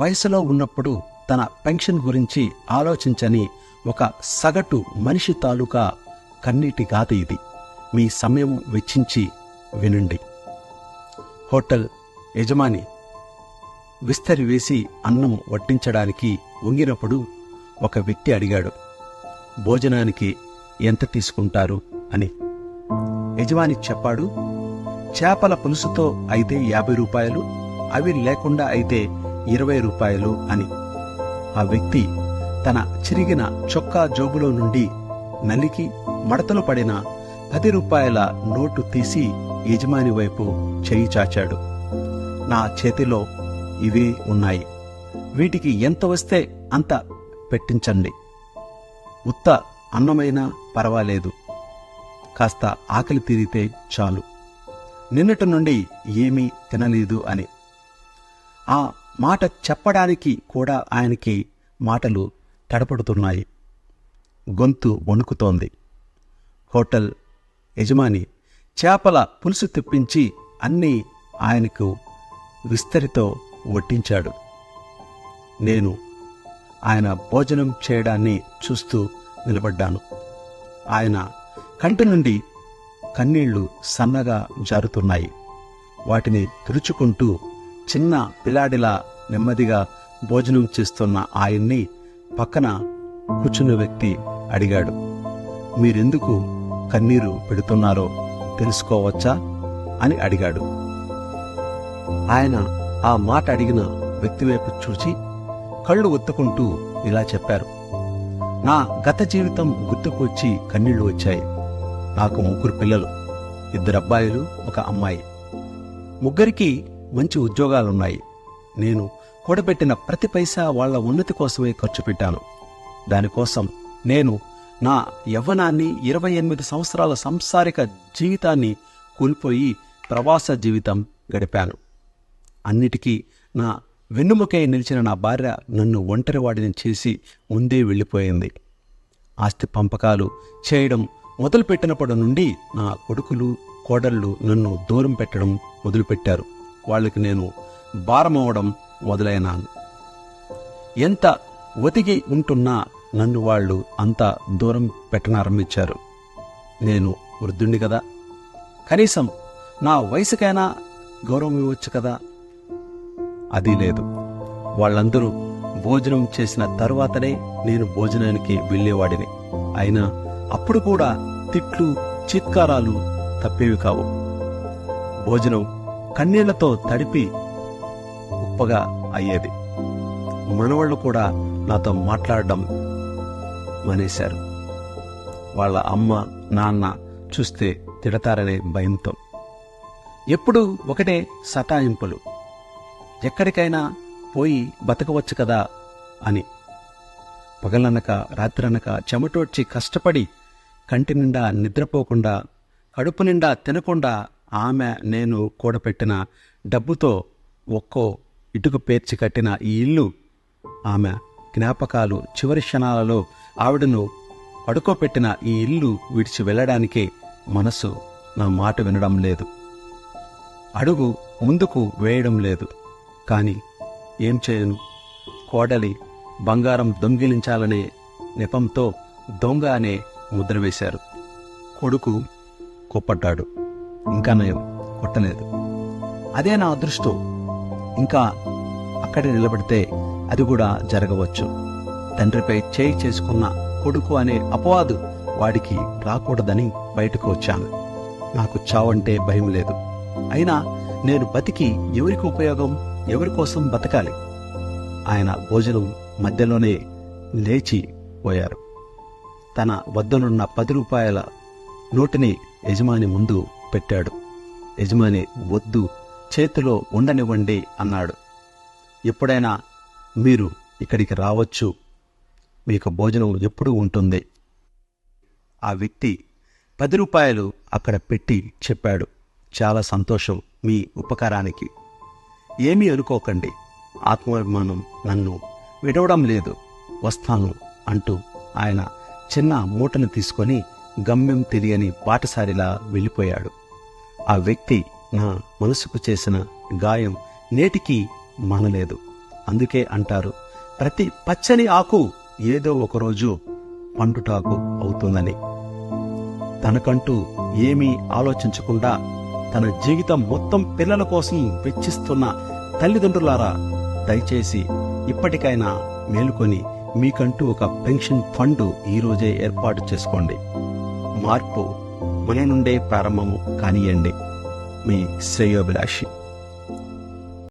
వయసులో ఉన్నప్పుడు తన పెన్షన్ గురించి ఆలోచించని ఒక సగటు మనిషి తాలూకా కన్నీటి గాథ ఇది. మీ సమయం వెచ్చించి వినండి. హోటల్ యజమాని విస్తరి వేసి అన్నం వడ్డించడానికి వంగినప్పుడు ఒక వ్యక్తి అడిగాడు, భోజనానికి ఎంత తీసుకుంటారు అని. యజమాని చెప్పాడు, చేపల పులుసుతో అయితే 50 రూపాయలు, అవి లేకుండా అయితే 20 రూపాయలు అని. ఆ వ్యక్తి తన చిరిగిన చొక్కా జోబులో నుండి నలికి మడతలు పడిన 10 రూపాయల నోటు తీసి యజమాని వైపు చేయి చాచాడు. నా చేతిలో ఇవే ఉన్నాయి, వీటికి ఎంత వస్తే అంత పెట్టించండి. ఉత్త అన్నమైనా పర్వాలేదు, కాస్త ఆకలి తీరితే చాలు. నిన్నటి నుండి ఏమీ తినలేదు అని. ఆ మాట చెప్పడానికి కూడా ఆయనకి మాటలు తడపడుతున్నాయి. గొంతు వణుకుతోంది. హోటల్ యజమాని చేపల పులుసు తెప్పించి అన్నీ ఆయనకు విస్తరితో వడ్డించాడు. నేను ఆయన భోజనం చేయడాన్ని చూస్తూ నిలబడ్డాను. ఆయన కంటి నుండి కన్నీళ్లు సన్నగా జారుతున్నాయి. వాటిని తుడుచుకుంటూ చిన్న పిల్లాడిలా నెమ్మదిగా భోజనం చేస్తున్న ఆయన్ని పక్కన కూర్చున్న వ్యక్తి అడిగాడు, మీరెందుకు కన్నీరు పెడుతున్నారో తెలుసుకోవచ్చా అని అడిగాడు. ఆయన ఆ మాట అడిగిన వ్యక్తి వైపు చూచి కళ్ళు ఒత్తుకుంటూ ఇలా చెప్పారు, నా గత జీవితం గుర్తుకు వచ్చి కన్నీళ్లు వచ్చాయి. నాకు 3 పిల్లలు, 2 అబ్బాయిలు, 1 అమ్మాయి. ముగ్గురికి మంచి ఉద్యోగాలున్నాయి. నేను కూడబెట్టిన ప్రతి పైసా వాళ్ల ఉన్నతి కోసమే ఖర్చు పెట్టాను. దానికోసం నేను నా యవ్వనాన్ని 28 సంవత్సరాల సంసారిక జీవితాన్ని కోల్పోయి ప్రవాస జీవితం గడిపాను. అన్నిటికీ నా వెన్నుముకై నిలిచిన నా భార్య నన్ను ఒంటరివాడిని చేసి ముందే వెళ్ళిపోయింది. ఆస్తి పంపకాలు చేయడం మొదలుపెట్టినప్పటి నుండి నా కొడుకులు కోడళ్ళు నన్ను దూరం పెట్టడం మొదలుపెట్టారు. వాళ్ళకి నేను భారమవడం మొదలైనాను. ఎంత ఒతిగి ఉంటున్నా నన్ను వాళ్ళు అంత దూరం పెట్టనారంభించారు. నేను వృద్ధుణ్ణి కదా, కనీసం నా వయసుకైనా గౌరవం ఇవ్వచ్చు కదా. అది లేదు. వాళ్ళందరూ భోజనం చేసిన తరువాతనే నేను భోజనానికి వెళ్ళేవాడిని. అయినా అప్పుడు కూడా తిట్లు చీత్కారాలు తప్పేవి కావు. భోజనం కన్నీళ్లతో తడిపి ఉప్పగా అయ్యేది. మనవాళ్లు కూడా నాతో మాట్లాడడం మానేశారు. వాళ్ళ అమ్మ నాన్న చూస్తే తిడతారనే భయంతో. ఎప్పుడు ఒకటే సతాయింపులు, ఎక్కడికైనా పోయి బతకవచ్చు కదా అని. పగలనక రాత్రనక చెమటోడ్చి కష్టపడి కంటి నిండా నిద్రపోకుండా కడుపు నిండా తినకుండా ఆమె నేను కూడపెట్టిన డబ్బుతో ఒక్కో ఇటుక పేర్చి కట్టిన ఈ ఇల్లు, ఆమె జ్ఞాపకాలు, చివరి క్షణాలలో ఆవిడను పడుకోపెట్టిన ఈ ఇల్లు విడిచి వెళ్ళడానికే మనసు నా మాట వినడం లేదు, అడుగు ముందుకు వేయడం లేదు. కాని ఏం చేయను? కోడలి బంగారం దొంగిలించాలనే నెపంతో దొంగ అనే ముద్ర వేశారు. కొడుకు కోప్పడ్డాడు, ఇంకా నయం కొట్టలేదు. అదే నా అదృష్టం. ఇంకా అక్కడే నిలబడితే అది కూడా జరగవచ్చు. తండ్రిపై చేయి చేసుకున్న కొడుకు అనే అపవాదు వాడికి రాకూడదని బయటకు వచ్చాను. నాకు చావంటే భయం లేదు. అయినా నేను బతికి ఎవరికి ఉపయోగం? ఎవరి కోసం బతకాలి? ఆయన భోజనం మధ్యలోనే లేచి పోయారు. తన వద్దనున్న 10 రూపాయల నోటుని యజమాని ముందు పెట్టాడు. యజమాని వద్దు, చేతిలో ఉండనివ్వండి అన్నాడు. ఎప్పుడైనా మీరు ఇక్కడికి రావచ్చు, మీకు భోజనం ఎప్పుడూ ఉంటుంది. ఆ వ్యక్తి 10 రూపాయలు అక్కడ పెట్టి చెప్పాడు, చాలా సంతోషం మీ ఉపకారానికి. ఏమీ అనుకోకండి, ఆత్మాభిమానం నన్ను విడవడం లేదు, వస్తాను అంటూ ఆయన చిన్న మూటను తీసుకొని గమ్యం తెలియని బాటసారిలా వెళ్ళిపోయాడు. ఆ వ్యక్తి నా మనసుకు చేసిన గాయం నేటికి మానలేదు. అందుకే అంటారు, ప్రతి పచ్చని ఆకు ఏదో ఒకరోజు పండుటాకు అవుతుందని. తనకంటూ ఏమీ ఆలోచించకుండా తన జీవితం మొత్తం పిల్లల కోసం వెచ్చిస్తున్న తల్లిదండ్రులారా, దయచేసి ఇప్పటికైనా మేలుకొని మీకంటూ ఒక పెన్షన్ ఫండ్ ఈరోజే ఏర్పాటు చేసుకోండి. మార్పు మన నుండే ప్రారంభము కానియండి. మీ శ్రేయోభిలాషి.